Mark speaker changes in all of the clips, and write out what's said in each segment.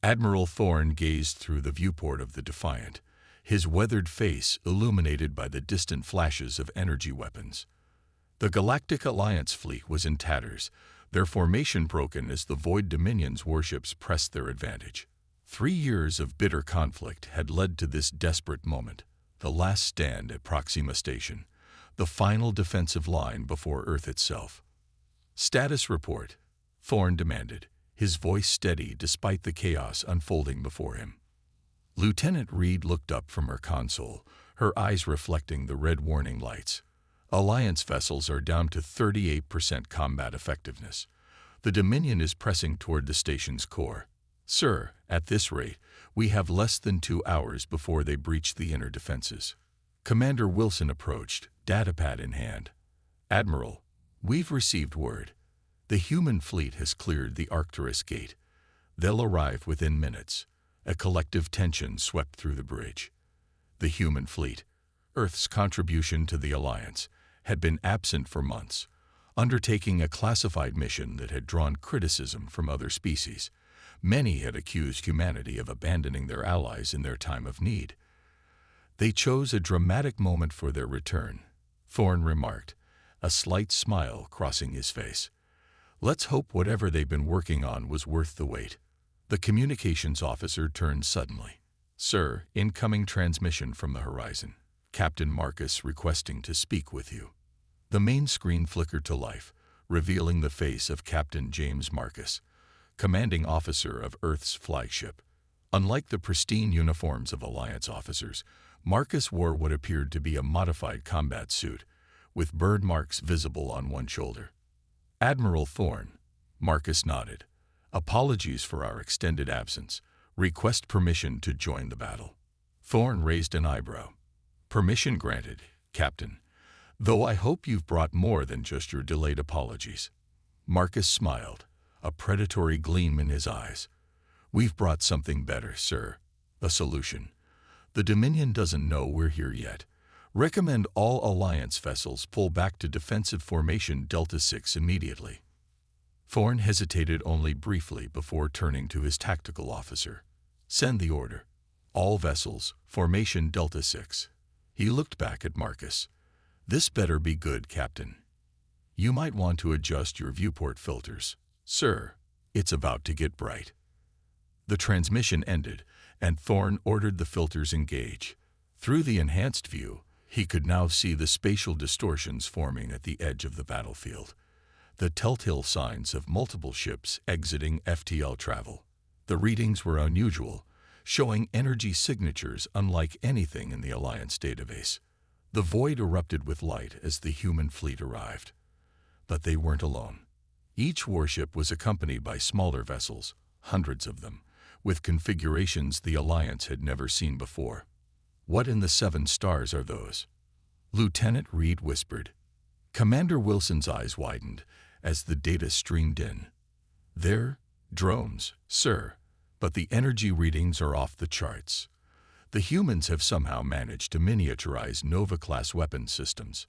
Speaker 1: Admiral Thorne gazed through the viewport of the Defiant, his weathered face illuminated by the distant flashes of energy weapons. The Galactic Alliance fleet was in tatters, their formation broken as the Void Dominion's warships pressed their advantage. 3 years of bitter conflict had led to this desperate moment, the last stand at Proxima Station, the final defensive line before Earth itself. "Status report," Thorne demanded, his voice steady despite the chaos unfolding before him. Lieutenant Reed looked up from her console, her eyes reflecting the red warning lights. "Alliance vessels are down to 38% combat effectiveness. The Dominion is pressing toward the station's core. Sir, at this rate, we have less than 2 hours before they breach the inner defenses." Commander Wilson approached, datapad in hand. "Admiral, we've received word. The human fleet has cleared the Arcturus Gate. They'll arrive within minutes." A collective tension swept through the bridge. The human fleet, Earth's contribution to the Alliance, had been absent for months, undertaking a classified mission that had drawn criticism from other species. Many had accused humanity of abandoning their allies in their time of need. "They chose a dramatic moment for their return," Thorne remarked, a slight smile crossing his face. "Let's hope whatever they've been working on was worth the wait." The communications officer turned suddenly. "Sir, incoming transmission from the horizon. Captain Marcus requesting to speak with you." The main screen flickered to life, revealing the face of Captain James Marcus, commanding officer of Earth's flagship. Unlike the pristine uniforms of Alliance officers, Marcus wore what appeared to be a modified combat suit, with burn marks visible on one shoulder. "Admiral Thorne," Marcus nodded. "Apologies for our extended absence. Request permission to join the battle." Thorne raised an eyebrow. "Permission granted, Captain, though I hope you've brought more than just your delayed apologies." Marcus smiled, a predatory gleam in his eyes. "We've brought something better, sir. A solution. The Dominion doesn't know we're here yet. Recommend all Alliance vessels pull back to defensive formation Delta 6 immediately." Thorne hesitated only briefly before turning to his tactical officer. "Send the order. All vessels, formation Delta 6. He looked back at Marcus. "This better be good, Captain. You might want to adjust your viewport filters. Sir, it's about to get bright." The transmission ended, and Thorne ordered the filters engage. Through the enhanced view, he could now see the spatial distortions forming at the edge of the battlefield, the telltale signs of multiple ships exiting FTL travel. The readings were unusual, showing energy signatures unlike anything in the Alliance database. The void erupted with light as the human fleet arrived. But they weren't alone. Each warship was accompanied by smaller vessels, hundreds of them, with configurations the Alliance had never seen before. "What in the 7 stars are those?" Lieutenant Reed whispered. Commander Wilson's eyes widened as the data streamed in. "They're drones, sir, but the energy readings are off the charts. The humans have somehow managed to miniaturize Nova-class weapon systems."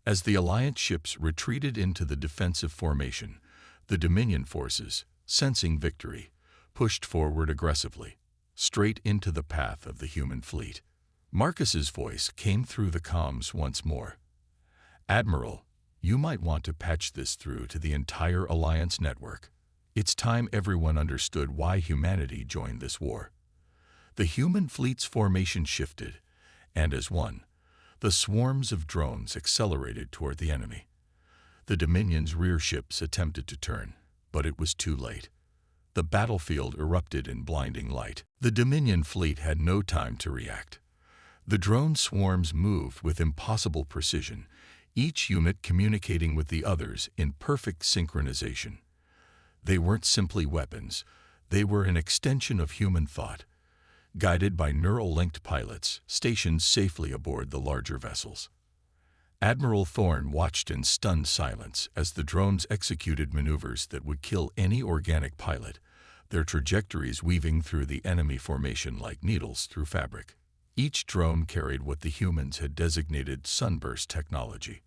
Speaker 1: As the Alliance ships retreated into the defensive formation, the Dominion forces, sensing victory, pushed forward aggressively, straight into the path of the human fleet. Marcus's voice came through the comms once more. "Admiral, you might want to patch this through to the entire Alliance network. It's time everyone understood why humanity joined this war." The human fleet's formation shifted, and as one, the swarms of drones accelerated toward the enemy. The Dominion's rear ships attempted to turn, but it was too late. The battlefield erupted in blinding light. The Dominion fleet had no time to react. The drone swarms moved with impossible precision, each unit communicating with the others in perfect synchronization. They weren't simply weapons, they were an extension of human thought, guided by neural-linked pilots stationed safely aboard the larger vessels. Admiral Thorne watched in stunned silence as the drones executed maneuvers that would kill any organic pilot, their trajectories weaving through the enemy formation like needles through fabric. Each drone carried what the humans had designated sunburst technology,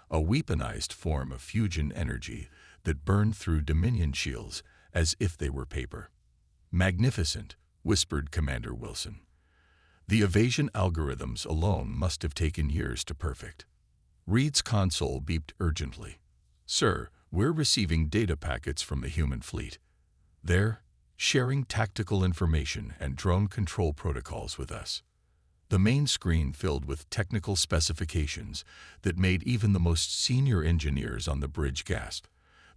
Speaker 1: a weaponized form of fusion energy that burned through Dominion shields as if they were paper. "Magnificent," whispered Commander Wilson. "The evasion algorithms alone must have taken years to perfect." Reed's console beeped urgently. "Sir, we're receiving data packets from the human fleet. They're sharing tactical information and drone control protocols with us." The main screen filled with technical specifications that made even the most senior engineers on the bridge gasp.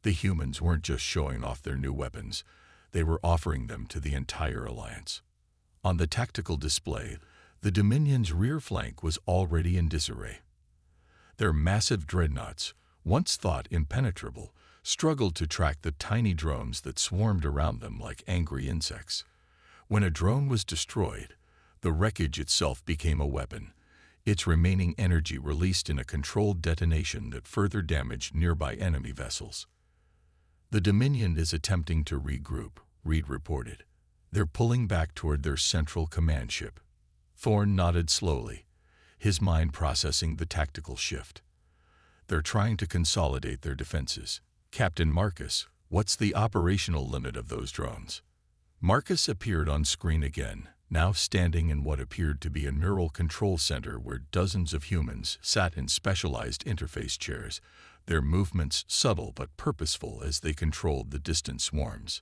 Speaker 1: The humans weren't just showing off their new weapons, they were offering them to the entire Alliance. On the tactical display, the Dominion's rear flank was already in disarray. Their massive dreadnoughts, once thought impenetrable, struggled to track the tiny drones that swarmed around them like angry insects. When a drone was destroyed, the wreckage itself became a weapon, its remaining energy released in a controlled detonation that further damaged nearby enemy vessels. "The Dominion is attempting to regroup," Reed reported. "They're pulling back toward their central command ship." Thorne nodded slowly, his mind processing the tactical shift. "They're trying to consolidate their defenses. Captain Marcus, what's the operational limit of those drones?" Marcus appeared on screen again, now standing in what appeared to be a neural control center where dozens of humans sat in specialized interface chairs, their movements subtle but purposeful as they controlled the distant swarms.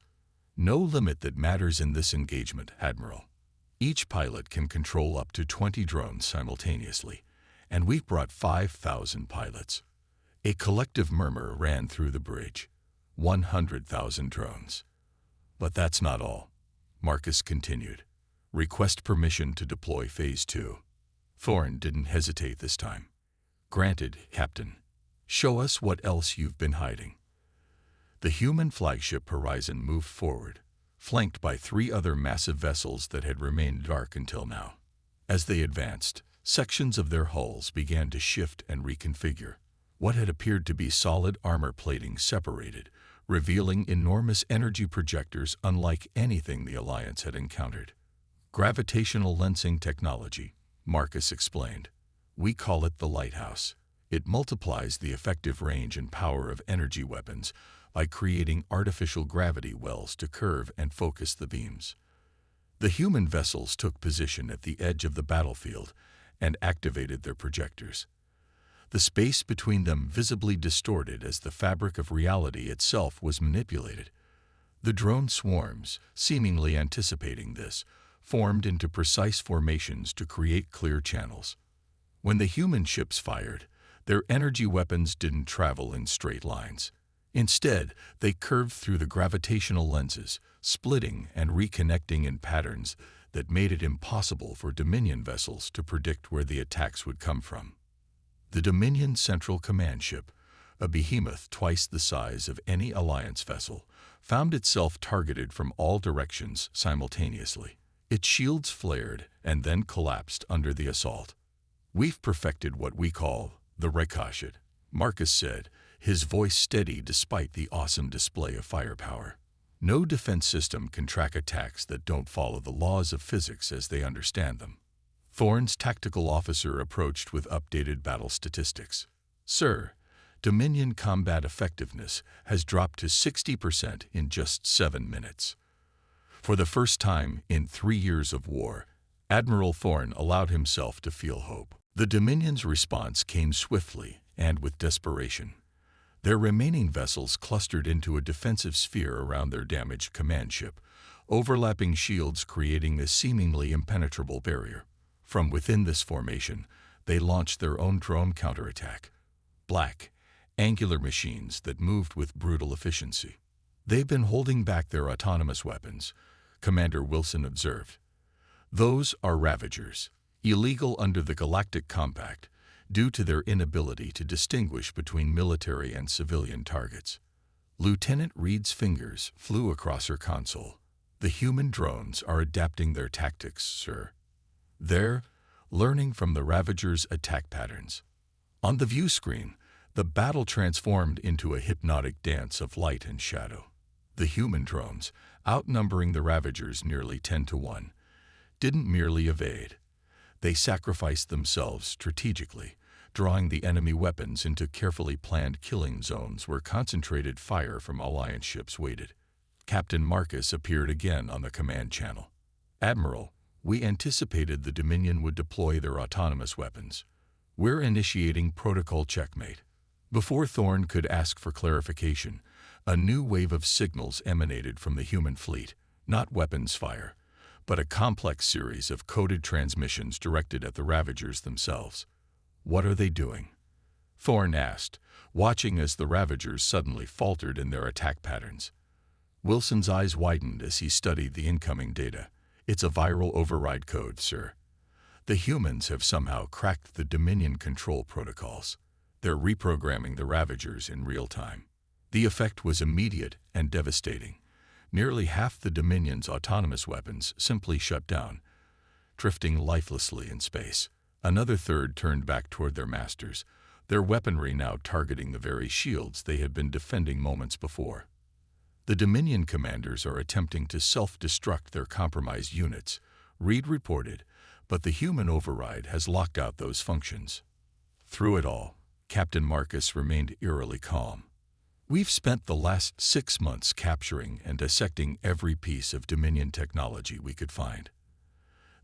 Speaker 1: "No limit that matters in this engagement, Admiral. Each pilot can control up to 20 drones simultaneously, and we've brought 5,000 pilots." A collective murmur ran through the bridge. 100,000 drones. "But that's not all," Marcus continued. "Request permission to deploy Phase 2. Thorne didn't hesitate this time. "Granted, Captain. Show us what else you've been hiding." The human flagship Horizon moved forward, flanked by 3 other massive vessels that had remained dark until now. As they advanced, sections of their hulls began to shift and reconfigure. What had appeared to be solid armor plating separated, revealing enormous energy projectors unlike anything the Alliance had encountered. "Gravitational lensing technology," Marcus explained. "We call it the Lighthouse. It multiplies the effective range and power of energy weapons by creating artificial gravity wells to curve and focus the beams." The human vessels took position at the edge of the battlefield and activated their projectors. The space between them visibly distorted as the fabric of reality itself was manipulated. The drone swarms, seemingly anticipating this, formed into precise formations to create clear channels. When the human ships fired, their energy weapons didn't travel in straight lines. Instead, they curved through the gravitational lenses, splitting and reconnecting in patterns that made it impossible for Dominion vessels to predict where the attacks would come from. The Dominion Central Command Ship, a behemoth twice the size of any Alliance vessel, found itself targeted from all directions simultaneously. Its shields flared and then collapsed under the assault. "We've perfected what we call the ricochet," Marcus said, his voice steady despite the awesome display of firepower. "No defense system can track attacks that don't follow the laws of physics as they understand them." Thorne's tactical officer approached with updated battle statistics. "Sir, Dominion combat effectiveness has dropped to 60% in just 7 minutes." For the first time in 3 years of war, Admiral Thorne allowed himself to feel hope. The Dominion's response came swiftly and with desperation. Their remaining vessels clustered into a defensive sphere around their damaged command ship, overlapping shields creating a seemingly impenetrable barrier. From within this formation, they launched their own drone counterattack. Black, angular machines that moved with brutal efficiency. "They've been holding back their autonomous weapons," Commander Wilson observed. "Those are Ravagers, illegal under the Galactic Compact, due to their inability to distinguish between military and civilian targets." Lieutenant Reed's fingers flew across her console. "The human drones are adapting their tactics, sir. They're learning from the Ravagers' attack patterns." On the view screen, the battle transformed into a hypnotic dance of light and shadow. The human drones, outnumbering the Ravagers nearly 10 to 1, didn't merely evade. They sacrificed themselves strategically, drawing the enemy weapons into carefully planned killing zones where concentrated fire from Alliance ships waited. Captain Marcus appeared again on the command channel. "Admiral, we anticipated the Dominion would deploy their autonomous weapons. We're initiating protocol checkmate." Before Thorn could ask for clarification, a new wave of signals emanated from the human fleet, not weapons fire, but a complex series of coded transmissions directed at the Ravagers themselves. "What are they doing?" Thorn asked, watching as the Ravagers suddenly faltered in their attack patterns. Wilson's eyes widened as he studied the incoming data. "It's a viral override code, sir. The humans have somehow cracked the Dominion control protocols. They're reprogramming the Ravagers in real time." The effect was immediate and devastating. Nearly half the Dominion's autonomous weapons simply shut down, drifting lifelessly in space. Another third turned back toward their masters, their weaponry now targeting the very shields they had been defending moments before. "The Dominion commanders are attempting to self-destruct their compromised units," Reed reported, "but the human override has locked out those functions." Through it all, Captain Marcus remained eerily calm. "We've spent the last 6 months capturing and dissecting every piece of Dominion technology we could find.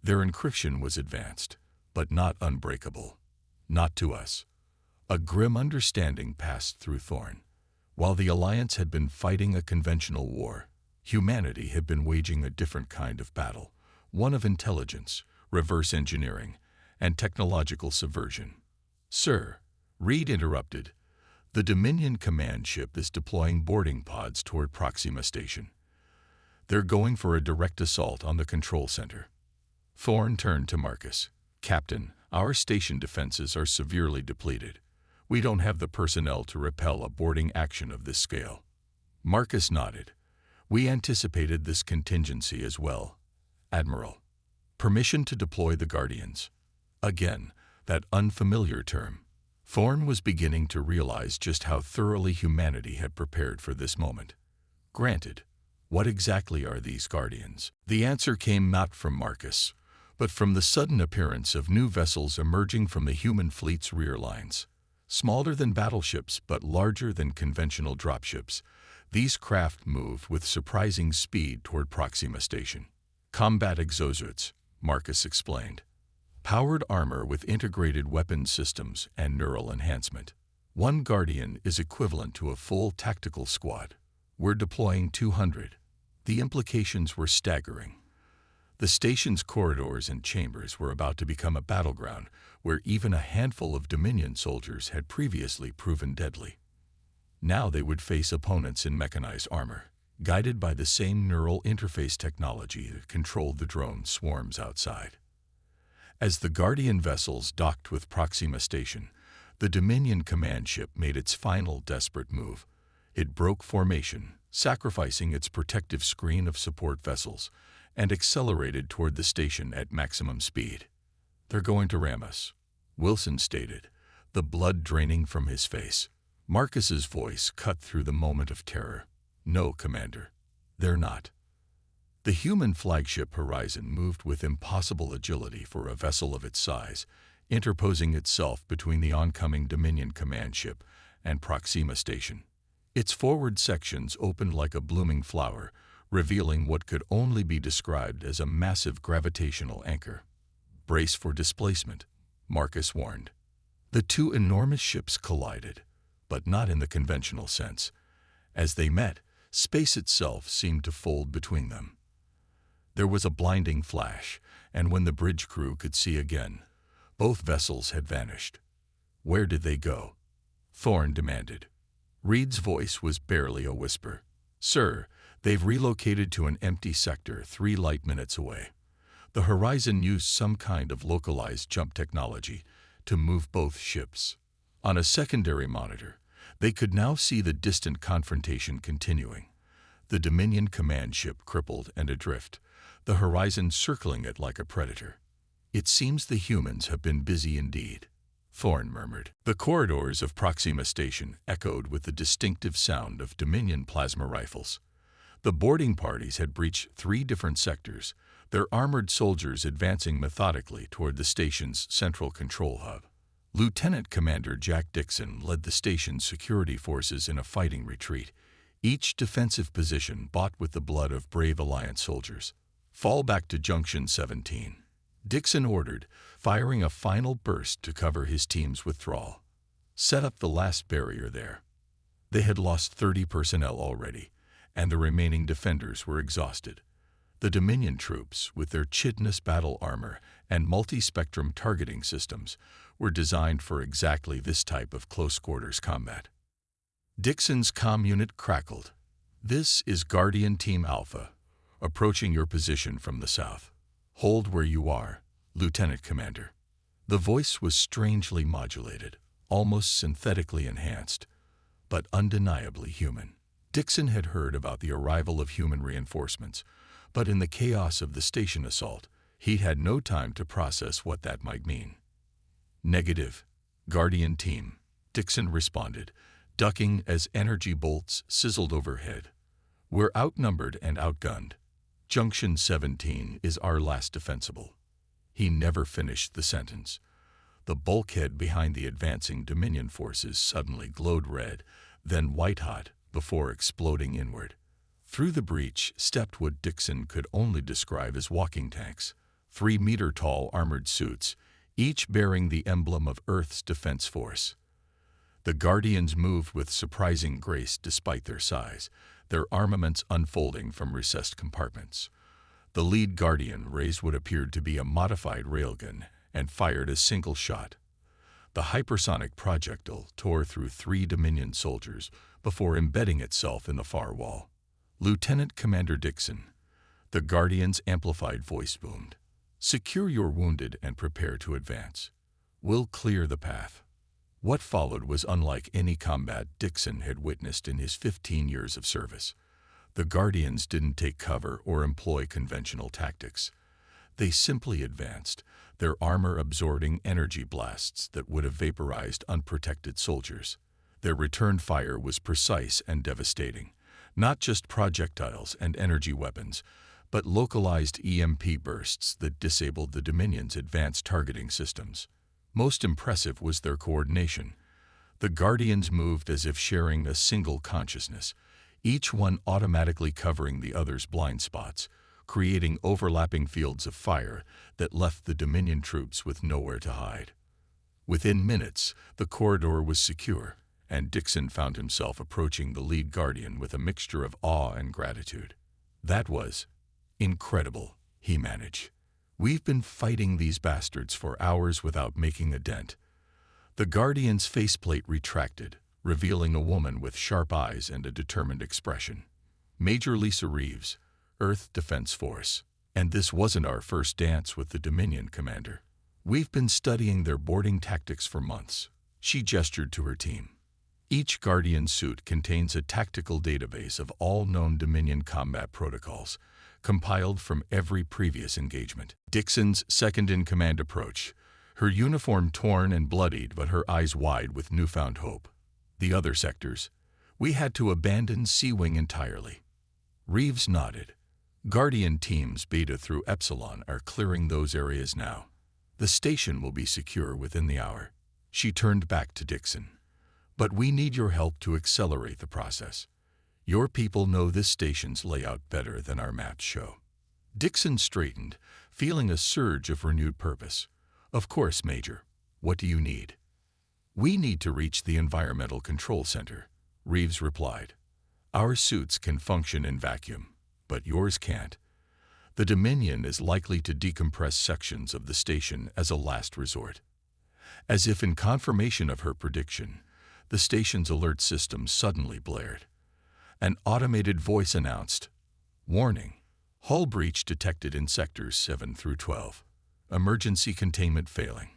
Speaker 1: Their encryption was advanced, but not unbreakable. Not to us." A grim understanding passed through Thorn. While the Alliance had been fighting a conventional war, humanity had been waging a different kind of battle, one of intelligence, reverse engineering, and technological subversion. "Sir," Reed interrupted, "the Dominion command ship is deploying boarding pods toward Proxima Station. They're going for a direct assault on the control center." Thorn turned to Marcus. "Captain, our station defenses are severely depleted. We don't have the personnel to repel a boarding action of this scale." Marcus nodded. "We anticipated this contingency as well, Admiral. Permission to deploy the Guardians." Again, that unfamiliar term. Thorn was beginning to realize just how thoroughly humanity had prepared for this moment. "Granted. What exactly are these Guardians?" The answer came not from Marcus, but from the sudden appearance of new vessels emerging from the human fleet's rear lines. Smaller than battleships but larger than conventional dropships, these craft moved with surprising speed toward Proxima Station. "Combat exosuits," Marcus explained. "Powered armor with integrated weapons systems and neural enhancement. One Guardian is equivalent to a full tactical squad. We're deploying 200. The implications were staggering. The station's corridors and chambers were about to become a battleground where even a handful of Dominion soldiers had previously proven deadly. Now they would face opponents in mechanized armor, guided by the same neural interface technology that controlled the drone swarms outside. As the Guardian vessels docked with Proxima Station, the Dominion command ship made its final desperate move. It broke formation, sacrificing its protective screen of support vessels, and accelerated toward the station at maximum speed. "They're going to ram us," Wilson stated, the blood draining from his face. Marcus's voice cut through the moment of terror. "No, Commander. They're not." The human flagship Horizon moved with impossible agility for a vessel of its size, interposing itself between the oncoming Dominion command ship and Proxima Station. Its forward sections opened like a blooming flower, revealing what could only be described as a massive gravitational anchor. "Brace for displacement," Marcus warned. The two enormous ships collided, but not in the conventional sense. As they met, space itself seemed to fold between them. There was a blinding flash, and when the bridge crew could see again, both vessels had vanished. "Where did they go?" Thorn demanded. Reed's voice was barely a whisper. "Sir, they've relocated to an empty sector 3 light minutes away. The Horizon used some kind of localized jump technology to move both ships." On a secondary monitor, they could now see the distant confrontation continuing. The Dominion command ship crippled and adrift, the Horizon circling it like a predator. "It seems the humans have been busy indeed," Thorn murmured. The corridors of Proxima Station echoed with the distinctive sound of Dominion plasma rifles. The boarding parties had breached 3 different sectors, their armored soldiers advancing methodically toward the station's central control hub. Lieutenant Commander Jack Dixon led the station's security forces in a fighting retreat, each defensive position bought with the blood of brave Alliance soldiers. Fall back to Junction 17, Dixon ordered, firing a final burst to cover his team's withdrawal. Set up the last barrier there. They had lost 30 personnel already, and the remaining defenders were exhausted. The Dominion troops, with their chitinous battle armor and multi-spectrum targeting systems, were designed for exactly this type of close-quarters combat. Dixon's comm unit crackled. "This is Guardian Team Alpha, approaching your position from the south. Hold where you are, Lieutenant Commander." The voice was strangely modulated, almost synthetically enhanced, but undeniably human. Dixon had heard about the arrival of human reinforcements, but in the chaos of the station assault, he had no time to process what that might mean. "Negative, Guardian Team," Dixon responded, ducking as energy bolts sizzled overhead. "We're outnumbered and outgunned. Junction 17 is our last defensible." He never finished the sentence. The bulkhead behind the advancing Dominion forces suddenly glowed red, then white-hot, before exploding inward. Through the breach stepped what Dixon could only describe as walking tanks, 3-meter-tall armored suits, each bearing the emblem of Earth's Defense Force. The Guardians moved with surprising grace despite their size, their armaments unfolding from recessed compartments. The lead Guardian raised what appeared to be a modified railgun and fired a single shot. The hypersonic projectile tore through 3 Dominion soldiers before embedding itself in the far wall. "Lieutenant Commander Dixon," the Guardian's amplified voice boomed, "secure your wounded and prepare to advance. We'll clear the path." What followed was unlike any combat Dixon had witnessed in his 15 years of service. The Guardians didn't take cover or employ conventional tactics. They simply advanced, their armor absorbing energy blasts that would have vaporized unprotected soldiers. Their return fire was precise and devastating. Not just projectiles and energy weapons, but localized EMP bursts that disabled the Dominion's advanced targeting systems. Most impressive was their coordination. The Guardians moved as if sharing a single consciousness, each one automatically covering the other's blind spots, creating overlapping fields of fire that left the Dominion troops with nowhere to hide. Within minutes, the corridor was secure, and Dixon found himself approaching the lead Guardian with a mixture of awe and gratitude. "That was incredible," he managed. "We've been fighting these bastards for hours without making a dent." The Guardian's faceplate retracted, revealing a woman with sharp eyes and a determined expression. "Major Lisa Reeves, Earth Defense Force. And this wasn't our first dance with the Dominion, Commander. We've been studying their boarding tactics for months." She gestured to her team. Each Guardian suit contains a tactical database of all known Dominion combat protocols, compiled from every previous engagement. Dixon's second-in-command approach, her uniform torn and bloodied but her eyes wide with newfound hope. "The other sectors, we had to abandon C-Wing entirely." Reeves nodded. "Guardian teams Beta through Epsilon are clearing those areas now. The station will be secure within the hour." She turned back to Dixon. "But we need your help to accelerate the process. Your people know this station's layout better than our maps show." Dixon straightened, feeling a surge of renewed purpose. "Of course, Major. What do you need?" "We need to reach the Environmental Control Center," Reeves replied. "Our suits can function in vacuum, but yours can't. The Dominion is likely to decompress sections of the station as a last resort." As if in confirmation of her prediction, the station's alert system suddenly blared. An automated voice announced, "Warning, hull breach detected in sectors 7 through 12. Emergency containment failing."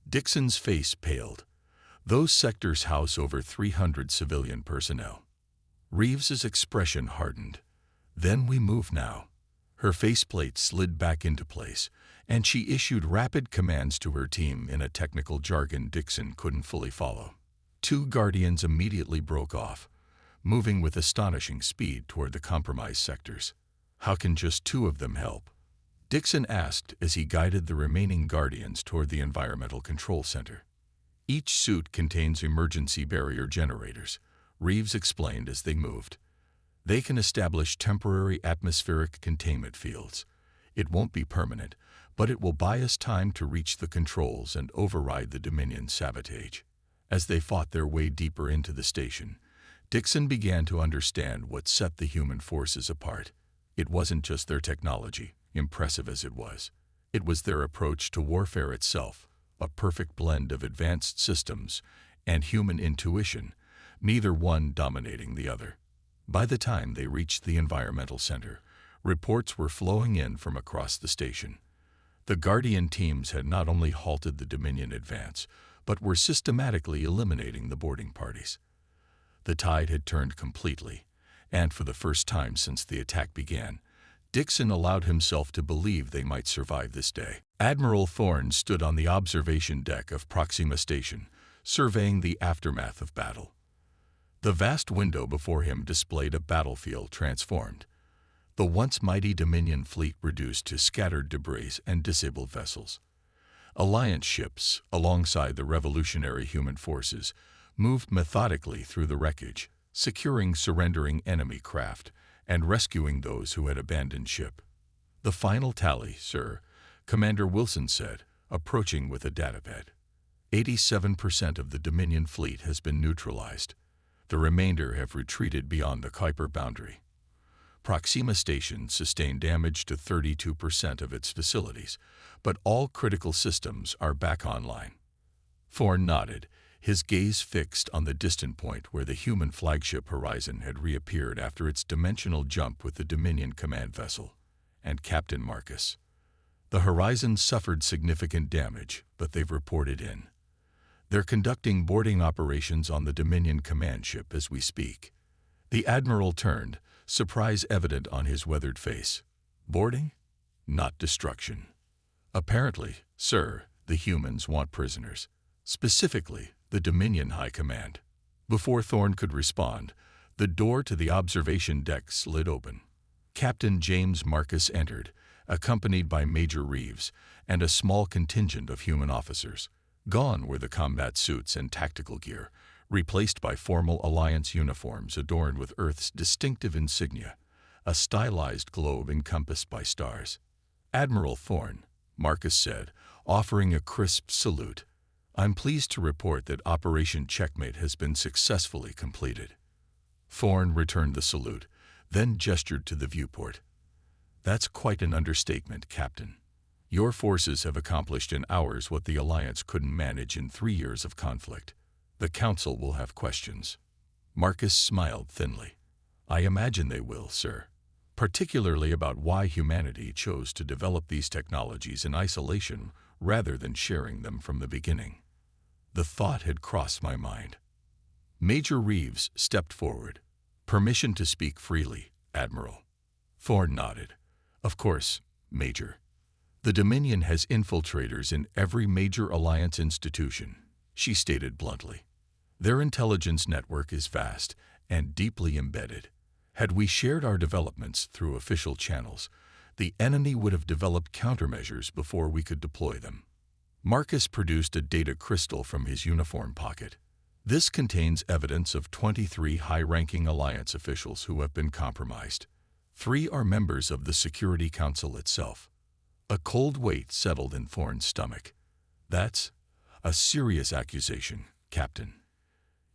Speaker 1: Dixon's face paled. Those sectors house over 300 civilian personnel. Reeves's expression hardened. "Then we move now." Her faceplate slid back into place, and she issued rapid commands to her team in a technical jargon Dixon couldn't fully follow. 2 Guardians immediately broke off, moving with astonishing speed toward the compromised sectors. "How can just 2 of them help?" Dixon asked as he guided the remaining Guardians toward the Environmental Control Center. "Each suit contains emergency barrier generators," Reeves explained as they moved. They can establish temporary atmospheric containment fields. It won't be permanent, but it will buy us time to reach the controls and override the Dominion's sabotage. As they fought their way deeper into the station, Dixon began to understand what set the human forces apart. It wasn't just their technology, impressive as it was. It was their approach to warfare itself, a perfect blend of advanced systems and human intuition, neither one dominating the other. By the time they reached the environmental center, reports were flowing in from across the station. The Guardian teams had not only halted the Dominion advance, but were systematically eliminating the boarding parties. The tide had turned completely, and for the first time since the attack began, Dixon allowed himself to believe they might survive this day. Admiral Thorne stood on the observation deck of Proxima Station, surveying the aftermath of battle. The vast window before him displayed a battlefield transformed. The once mighty Dominion fleet reduced to scattered debris and disabled vessels. Alliance ships, alongside the revolutionary human forces, moved methodically through the wreckage, securing surrendering enemy craft and rescuing those who had abandoned ship. "The final tally, sir," Commander Wilson said, approaching with a datapad. 87% of the Dominion fleet has been neutralized. The remainder have retreated beyond the Kuiper boundary. Proxima Station sustained damage to 32% of its facilities, but all critical systems are back online. Thorne nodded, his gaze fixed on the distant point where the human flagship Horizon had reappeared after its dimensional jump with the Dominion command vessel, and Captain Marcus. "The Horizon suffered significant damage, but they've reported in. They're conducting boarding operations on the Dominion command ship as we speak." The Admiral turned, surprise evident on his weathered face. "Boarding? Not destruction." "Apparently, sir, the humans want prisoners. Specifically, the Dominion High Command." Before Thorne could respond, the door to the observation deck slid open. Captain James Marcus entered, accompanied by Major Reeves and a small contingent of human officers. Gone were the combat suits and tactical gear, replaced by formal Alliance uniforms adorned with Earth's distinctive insignia, a stylized globe encompassed by stars. "Admiral Thorne," Marcus said, offering a crisp salute, "I'm pleased to report that Operation Checkmate has been successfully completed." Thorne returned the salute, then gestured to the viewport. "That's quite an understatement, Captain. Your forces have accomplished in hours what the Alliance couldn't manage in 3 years of conflict. The Council will have questions." Marcus smiled thinly. "I imagine they will, sir. Particularly about why humanity chose to develop these technologies in isolation rather than sharing them from the beginning. The thought had crossed my mind." Major Reeves stepped forward. "Permission to speak freely, Admiral." Thorne nodded. "Of course, Major. The Dominion has infiltrators in every major Alliance institution," she stated bluntly. "Their intelligence network is vast and deeply embedded. Had we shared our developments through official channels, the enemy would have developed countermeasures before we could deploy them." Marcus produced a data crystal from his uniform pocket. "This contains evidence of 23 high-ranking Alliance officials who have been compromised. 3 are members of the Security Council itself." A cold weight settled in Thorne's stomach. "That's a serious accusation, Captain."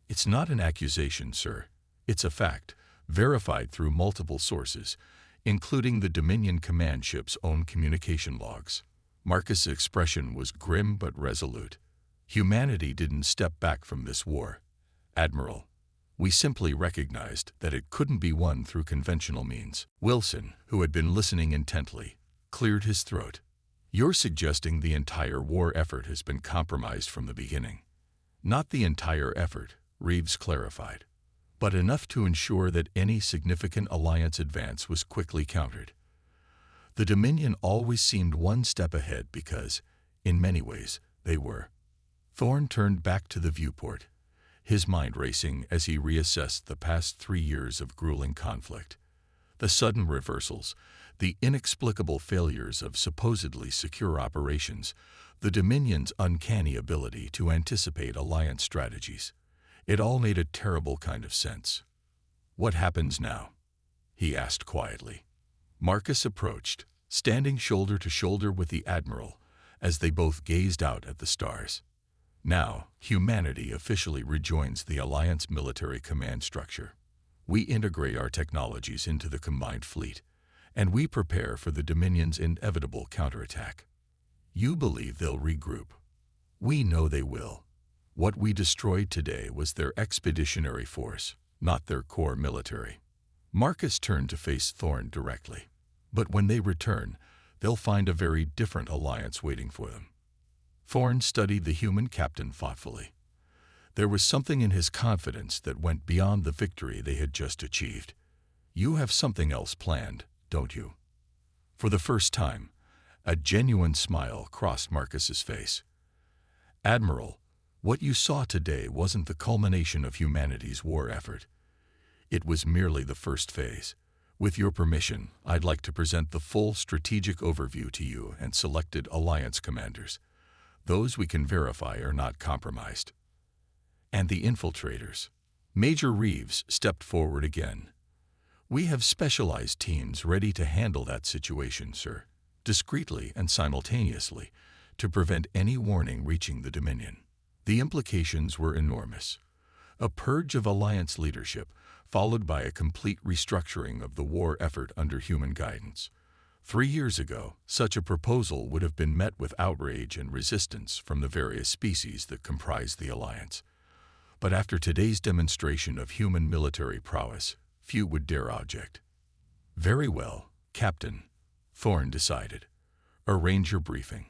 Speaker 1: "It's not an accusation, sir. It's a fact, verified through multiple sources, including the Dominion command ship's own communication logs." Marcus' expression was grim but resolute. "Humanity didn't step back from this war, Admiral. We simply recognized that it couldn't be won through conventional means." Wilson, who had been listening intently, cleared his throat. "You're suggesting the entire war effort has been compromised from the beginning." "Not the entire effort," Reeves clarified, "but enough to ensure that any significant Alliance advance was quickly countered. The Dominion always seemed one step ahead because, in many ways, they were." Thorne turned back to the viewport, his mind racing as he reassessed the past 3 years of grueling conflict. The sudden reversals, the inexplicable failures of supposedly secure operations, the Dominion's uncanny ability to anticipate Alliance strategies. It all made a terrible kind of sense. "What happens now?" he asked quietly. Marcus approached, standing shoulder to shoulder with the Admiral, as they both gazed out at the stars. Now, humanity officially rejoins the Alliance military command structure. We integrate our technologies into the combined fleet, and we prepare for the Dominion's inevitable counterattack. You believe they'll regroup. We know they will. What we destroyed today was their expeditionary force, not their core military. Marcus turned to face Thorn directly. But when they return, they'll find a very different alliance waiting for them. Thorn studied the human captain thoughtfully. There was something in his confidence that went beyond the victory they had just achieved. You have something else planned, don't you? For the first time, a genuine smile crossed Marcus's face. Admiral, what you saw today wasn't the culmination of humanity's war effort. It was merely the first phase. With your permission, I'd like to present the full strategic overview to you and selected Alliance commanders. Those we can verify are not compromised. And the infiltrators. Major Reeves stepped forward again. We have specialized teams ready to handle that situation, sir, discreetly and simultaneously, to prevent any warning reaching the Dominion. The implications were enormous. A purge of Alliance leadership, followed by a complete restructuring of the war effort under human guidance. 3 years ago, such a proposal would have been met with outrage and resistance from the various species that comprise the Alliance. But after today's demonstration of human military prowess, few would dare object. Very well, Captain, Thorn decided. Arrange your briefing.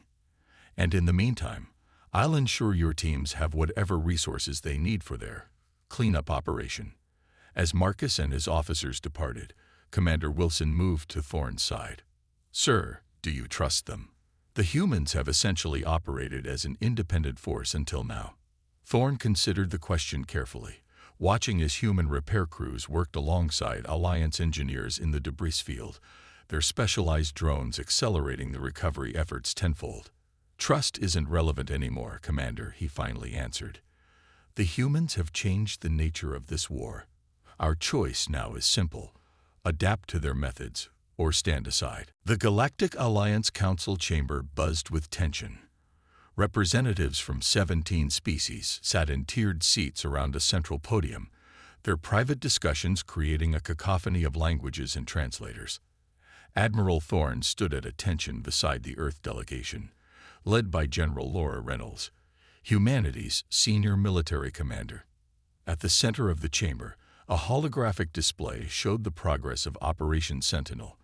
Speaker 1: And in the meantime, I'll ensure your teams have whatever resources they need for their cleanup operation. As Marcus and his officers departed, Commander Wilson moved to Thorn's side. Sir, do you trust them? The humans have essentially operated as an independent force until now. Thorn considered the question carefully, watching as human repair crews worked alongside Alliance engineers in the debris field, their specialized drones accelerating the recovery efforts tenfold. Trust isn't relevant anymore, Commander, he finally answered. The humans have changed the nature of this war. Our choice now is simple: adapt to their methods or stand aside. The Galactic Alliance Council chamber buzzed with tension. Representatives from 17 species sat in tiered seats around a central podium, their private discussions creating a cacophony of languages and translators. Admiral Thorn stood at attention beside the Earth delegation, led by General Laura Reynolds, humanity's senior military commander. At the center of the chamber, a holographic display showed the progress of Operation Sentinel,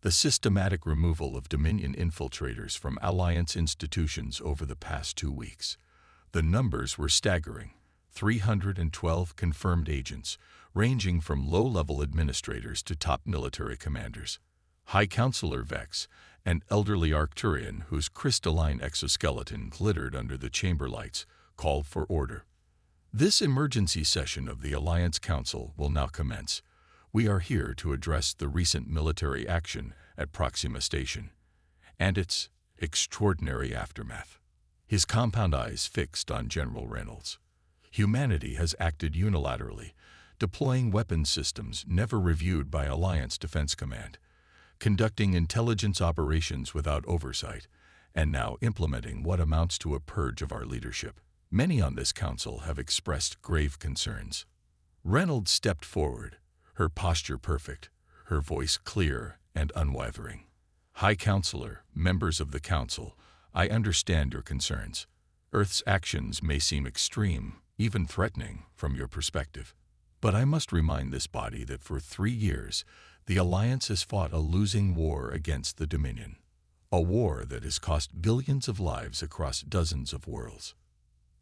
Speaker 1: the systematic removal of Dominion infiltrators from Alliance institutions over the past 2 weeks. The numbers were staggering: 312 confirmed agents, ranging from low-level administrators to top military commanders. High Counselor Vex, an elderly Arcturian whose crystalline exoskeleton glittered under the chamber lights, called for order. This emergency session of the Alliance Council will now commence. We are here to address the recent military action at Proxima Station and its extraordinary aftermath. His compound eyes fixed on General Reynolds. Humanity has acted unilaterally, deploying weapons systems never reviewed by Alliance Defense Command, conducting intelligence operations without oversight, and now implementing what amounts to a purge of our leadership. Many on this council have expressed grave concerns. Reynolds stepped forward, her posture perfect, her voice clear and unwavering. High Counselor, members of the council, I understand your concerns. Earth's actions may seem extreme, even threatening, from your perspective. But I must remind this body that for 3 years, the Alliance has fought a losing war against the Dominion. A war that has cost billions of lives across dozens of worlds.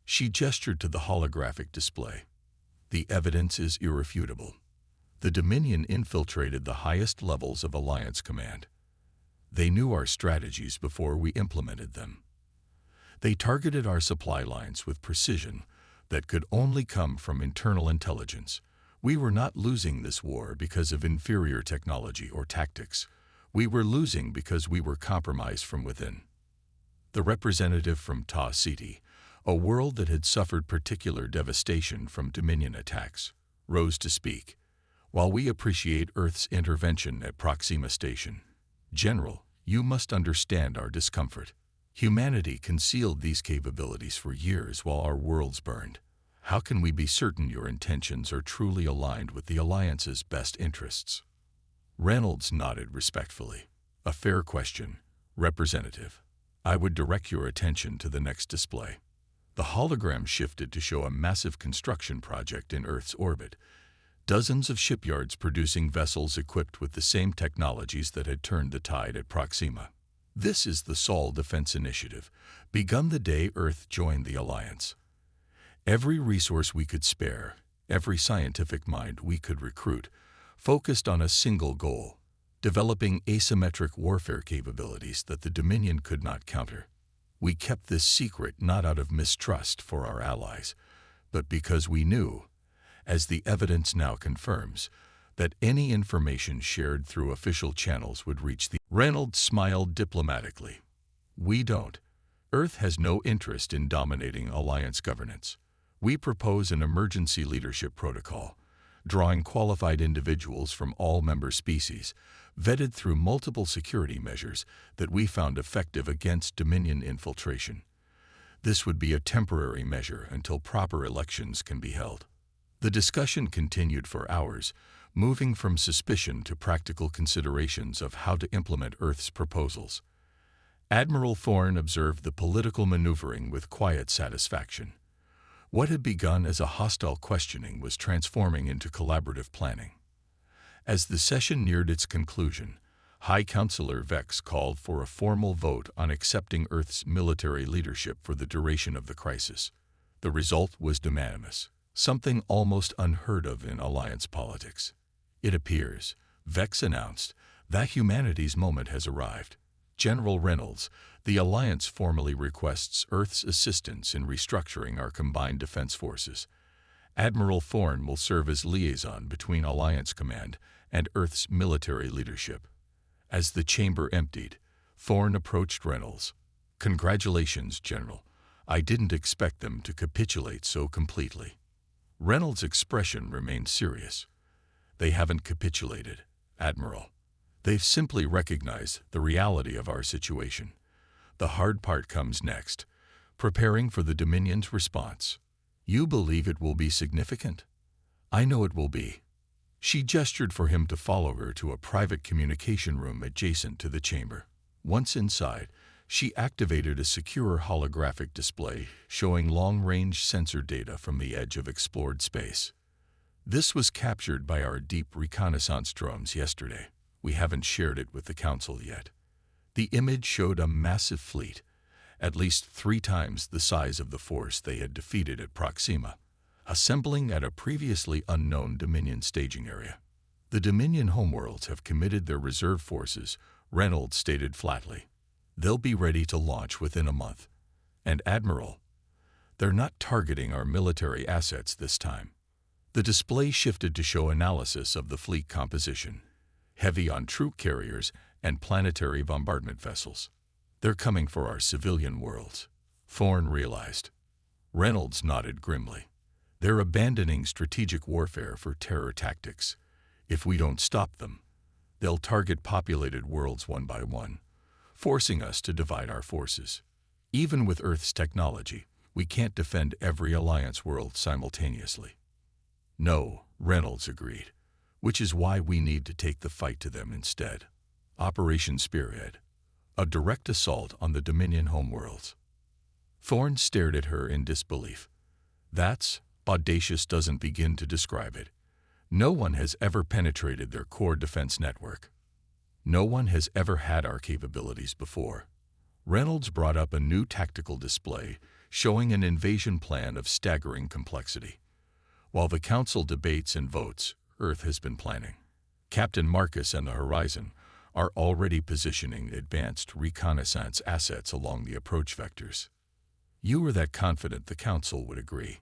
Speaker 1: She gestured to the holographic display. The evidence is irrefutable. The Dominion infiltrated the highest levels of Alliance command. They knew our strategies before we implemented them. They targeted our supply lines with precision that could only come from internal intelligence. We were not losing this war because of inferior technology or tactics. We were losing because we were compromised from within. The representative from Ta City, a world that had suffered particular devastation from Dominion attacks, rose to speak. While we appreciate Earth's intervention at Proxima Station, General, you must understand our discomfort. Humanity concealed these capabilities for years while our worlds burned. How can we be certain your intentions are truly aligned with the Alliance's best interests? Reynolds nodded respectfully. A fair question, Representative. I would direct your attention to the next display. The hologram shifted to show a massive construction project in Earth's orbit. Dozens of shipyards producing vessels equipped with the same technologies that had turned the tide at Proxima. This is the Sol Defense Initiative, begun the day Earth joined the Alliance. Every resource we could spare, every scientific mind we could recruit, focused on a single goal: developing asymmetric warfare capabilities that the Dominion could not counter. We kept this secret not out of mistrust for our allies, but because we knew, as the evidence now confirms, that any information shared through official channels would reach the... Reynolds smiled diplomatically. We don't. Earth has no interest in dominating Alliance governance. We propose an emergency leadership protocol, drawing qualified individuals from all member species, vetted through multiple security measures that we found effective against Dominion infiltration. This would be a temporary measure until proper elections can be held. The discussion continued for hours, moving from suspicion to practical considerations of how to implement Earth's proposals. Admiral Thorne observed the political maneuvering with quiet satisfaction. What had begun as a hostile questioning was transforming into collaborative planning. As the session neared its conclusion, High Counselor Vex called for a formal vote on accepting Earth's military leadership for the duration of the crisis. The result was unanimous, something almost unheard of in Alliance politics. It appears, Vex announced, that humanity's moment has arrived. General Reynolds, the Alliance formally requests Earth's assistance in restructuring our combined defense forces. Admiral Thorne will serve as liaison between Alliance Command and Earth's military leadership. As the chamber emptied, Thorne approached Reynolds. Congratulations, General. I didn't expect them to capitulate so completely. Reynolds' expression remained serious. They haven't capitulated, Admiral. They've simply recognized the reality of our situation. The hard part comes next, preparing for the Dominion's response. You believe it will be significant? I know it will be. She gestured for him to follow her to a private communication room adjacent to the chamber. Once inside, she activated a secure holographic display showing long-range sensor data from the edge of explored space. This was captured by our deep reconnaissance drones yesterday. We haven't shared it with the Council yet. The image showed a massive fleet, at least 3 times the size of the force they had defeated at Proxima, assembling at a previously unknown Dominion staging area. The Dominion homeworlds have committed their reserve forces, Reynolds stated flatly. They'll be ready to launch within a month. And Admiral, they're not targeting our military assets this time. The display shifted to show analysis of the fleet composition, heavy on troop carriers and planetary bombardment vessels. They're coming for our civilian worlds, Thorne realized. Reynolds nodded grimly. They're abandoning strategic warfare for terror tactics. If we don't stop them, they'll target populated worlds one by one, forcing us to divide our forces. Even with Earth's technology, we can't defend every Alliance world simultaneously. No, Reynolds agreed, which is why we need to take the fight to them instead. Operation Spearhead, a direct assault on the Dominion homeworlds. Thorne stared at her in disbelief. That's audacious doesn't begin to describe it. No one has ever penetrated their core defense network. No one has ever had our capabilities before. Reynolds brought up a new tactical display showing an invasion plan of staggering complexity. While the Council debates and votes, Earth has been planning. Captain Marcus and the Horizon are already positioning advanced reconnaissance assets along the approach vectors. You were that confident the Council would agree.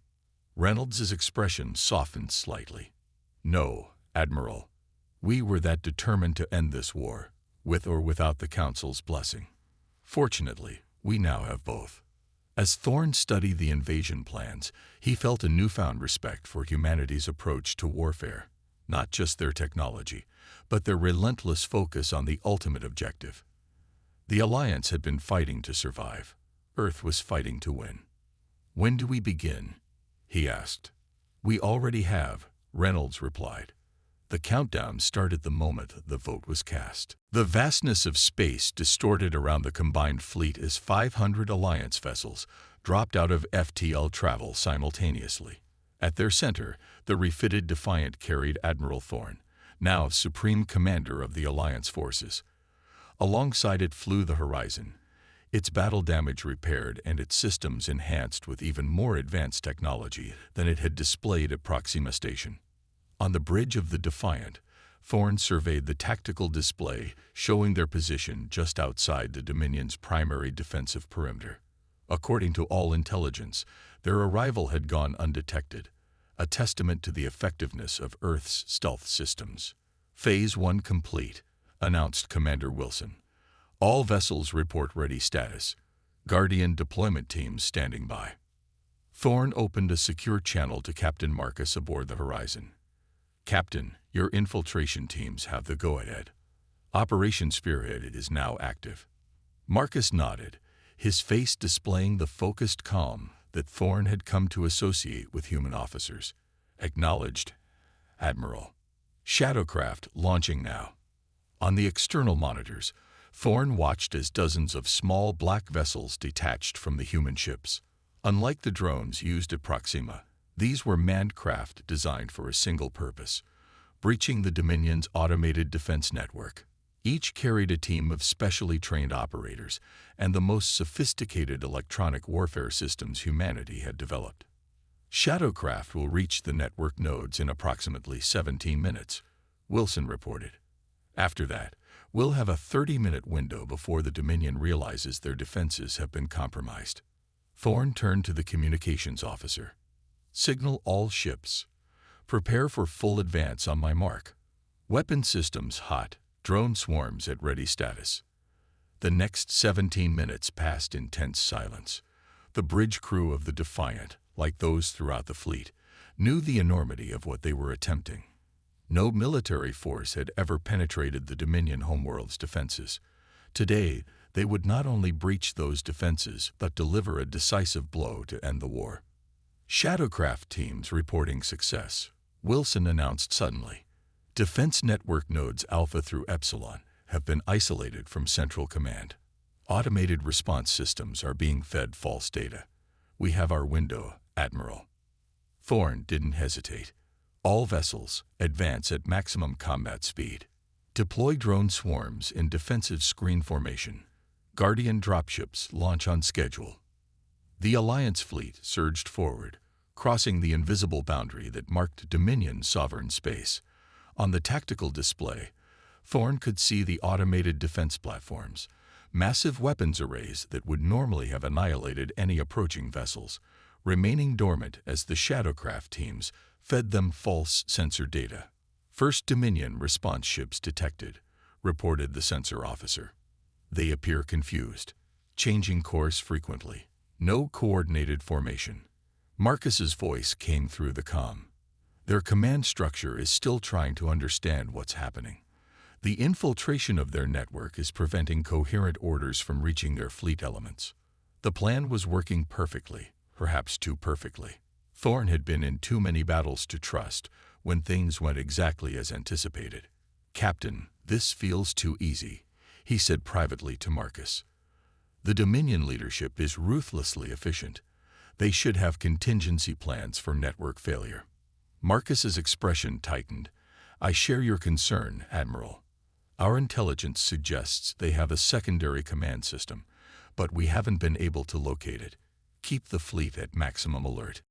Speaker 1: Reynolds' expression softened slightly. No, Admiral. We were that determined to end this war, with or without the Council's blessing. Fortunately, we now have both. As Thorne studied the invasion plans, he felt a newfound respect for humanity's approach to warfare. not just their technology, but their relentless focus on the ultimate objective. The Alliance had been fighting to survive. Earth was fighting to win. "When do we begin?" he asked. "We already have," Reynolds replied. The countdown started the moment the vote was cast. The vastness of space distorted around the combined fleet as 500 Alliance vessels dropped out of FTL travel simultaneously. At their center, the refitted Defiant carried Admiral Thorne, now Supreme Commander of the Alliance forces. Alongside it flew the Horizon, its battle damage repaired and its systems enhanced with even more advanced technology than it had displayed at Proxima Station. On the bridge of the Defiant, Thorne surveyed the tactical display, showing their position just outside the Dominion's primary defensive perimeter. According to all intelligence, their arrival had gone undetected, a testament to the effectiveness of Earth's stealth systems. "Phase 1 complete," announced Commander Wilson. "All vessels report ready status. Guardian deployment teams standing by." Thorne opened a secure channel to Captain Marcus aboard the Horizon. "Captain, your infiltration teams have the go-ahead. Operation Spearhead is now active." Marcus nodded, his face displaying the focused calm that Thorne had come to associate with human officers. "Acknowledged, Admiral." Shadowcraft launching now. On the external monitors, Thorne watched as dozens of small black vessels detached from the human ships. Unlike the drones used at Proxima, these were manned craft designed for a single purpose: breaching the Dominion's automated defense network. Each carried a team of specially trained operators and the most sophisticated electronic warfare systems humanity had developed. "Shadowcraft will reach the network nodes in approximately 17 minutes, Wilson reported. "After that, we'll have a 30-minute window before the Dominion realizes their defenses have been compromised." Thorne turned to the communications officer. "Signal all ships. Prepare for full advance on my mark. Weapon systems hot, drone swarms at ready status." The next 17 minutes passed in tense silence. The bridge crew of the Defiant, like those throughout the fleet, knew the enormity of what they were attempting. No military force had ever penetrated the Dominion homeworld's defenses. Today, they would not only breach those defenses, but deliver a decisive blow to end the war. "Shadowcraft teams reporting success," Wilson announced suddenly. "Defense network nodes Alpha through Epsilon have been isolated from Central Command. Automated response systems are being fed false data. We have our window, Admiral." Thorne didn't hesitate. "All vessels, advance at maximum combat speed. Deploy drone swarms in defensive screen formation. Guardian dropships launch on schedule." The Alliance fleet surged forward, crossing the invisible boundary that marked Dominion's sovereign space. On the tactical display, Thorne could see the automated defense platforms, massive weapons arrays that would normally have annihilated any approaching vessels, remaining dormant as the Shadowcraft teams fed them false sensor data. "First Dominion response ships detected," reported the sensor officer. "They appear confused, changing course frequently. No coordinated formation." Marcus's voice came through the comm. "Their command structure is still trying to understand what's happening. The infiltration of their network is preventing coherent orders from reaching their fleet elements." The plan was working perfectly, perhaps too perfectly. Thorne had been in too many battles to trust when things went exactly as anticipated. "Captain, this feels too easy," he said privately to Marcus. "The Dominion leadership is ruthlessly efficient. They should have contingency plans for network failure." Marcus's expression tightened. "I share your concern, Admiral. Our intelligence suggests they have a secondary command system, but we haven't been able to locate it. Keep the fleet at maximum alert."